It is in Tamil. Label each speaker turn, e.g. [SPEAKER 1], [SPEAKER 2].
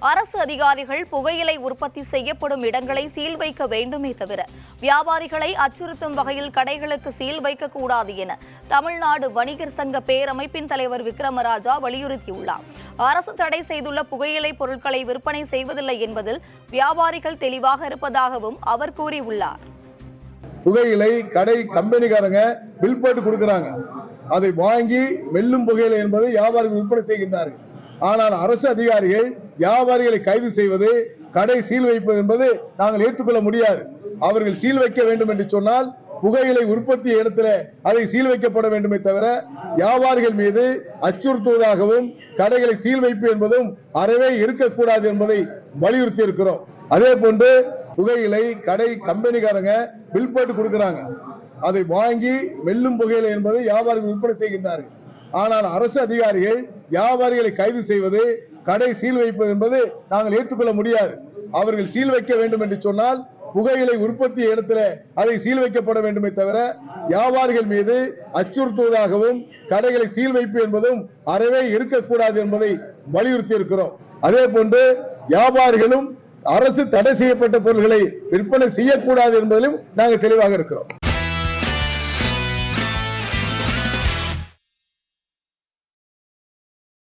[SPEAKER 1] அரசு அதிகாரிகள் புகையிலை உற்பத்தி செய்யப்படும் இடங்களை சீல் வைக்க வேண்டுமே தவிர வியாபாரிகளை அச்சுறுத்தும் வகையில் கடைகளுக்கு சீல் வைக்கக்கூடாது என தமிழ்நாடு வணிகர் சங்க பேரமைப்பின் தலைவர் விக்ரமராஜா வலியுறுத்தியுள்ளார். அரசு தடை செய்துள்ள புகையிலை பொருட்களை விற்பனை செய்வதில்லை என்பதில் வியாபாரிகள் தெளிவாக இருப்பதாகவும் அவர் கூறியுள்ளார்.
[SPEAKER 2] புகையிலை கடை கம்பெனிக்காரங்க பில் போட்டு கொடுக்கிறாங்க, அதை வாங்கி வெல்லும் புகையிலை என்பதை வியாபாரிகள் விற்பனை செய்கின்றார்கள். ஆனால் அரசு அதிகாரிகள் வியாபாரிகளை கைது செய்வது, கடை சீல் வைப்பது என்பது நாங்கள் ஏற்றுக்கொள்ள முடியாது. அவர்கள் சீல் வைக்க வேண்டும் என்று சொன்னால் புகையிலை உற்பத்தி இடத்துல அதை சீல் வைக்கப்பட வேண்டுமே தவிர வியாபாரிகள் மீது அச்சுறுத்துவதாகவும் கடைகளை சீல் வைப்பு என்பதும் அறவே இருக்கக்கூடாது என்பதை வலியுறுத்தி இருக்கிறோம். அதே போன்று புகையிலை கடை கம்பெனிக்காரங்க பில் போட்டு கொடுக்கிறாங்க, அதை வாங்கி வெல்லும் புகையிலை என்பதை வியாபாரிகள் விற்பனை செய்கின்றார்கள். ஆனால் அரசு அதிகாரிகள் வியாபாரிகளை கைது செய்வது, கடை சீல் வைப்பது என்பது நாங்கள் ஏற்றுக்கொள்ள முடியாது. அவர்கள் சீல் வைக்க வேண்டும் என்று சொன்னால் புகையிலை உற்பத்தி இடத்துல அதை சீல் வைக்கப்பட வேண்டுமே தவிர வியாபாரிகள் மீது அச்சுறுத்துவதாகவும் கடைகளை சீல் வைப்பு என்பதும் அறவே இருக்கக்கூடாது என்பதை வலியுறுத்தி இருக்கிறோம். அதே போன்று வியாபாரிகளும் அரசு தடை செய்யப்பட்ட பொருட்களை விற்பனை செய்யக்கூடாது என்பதிலும் நாங்கள் தெளிவாக இருக்கிறோம்.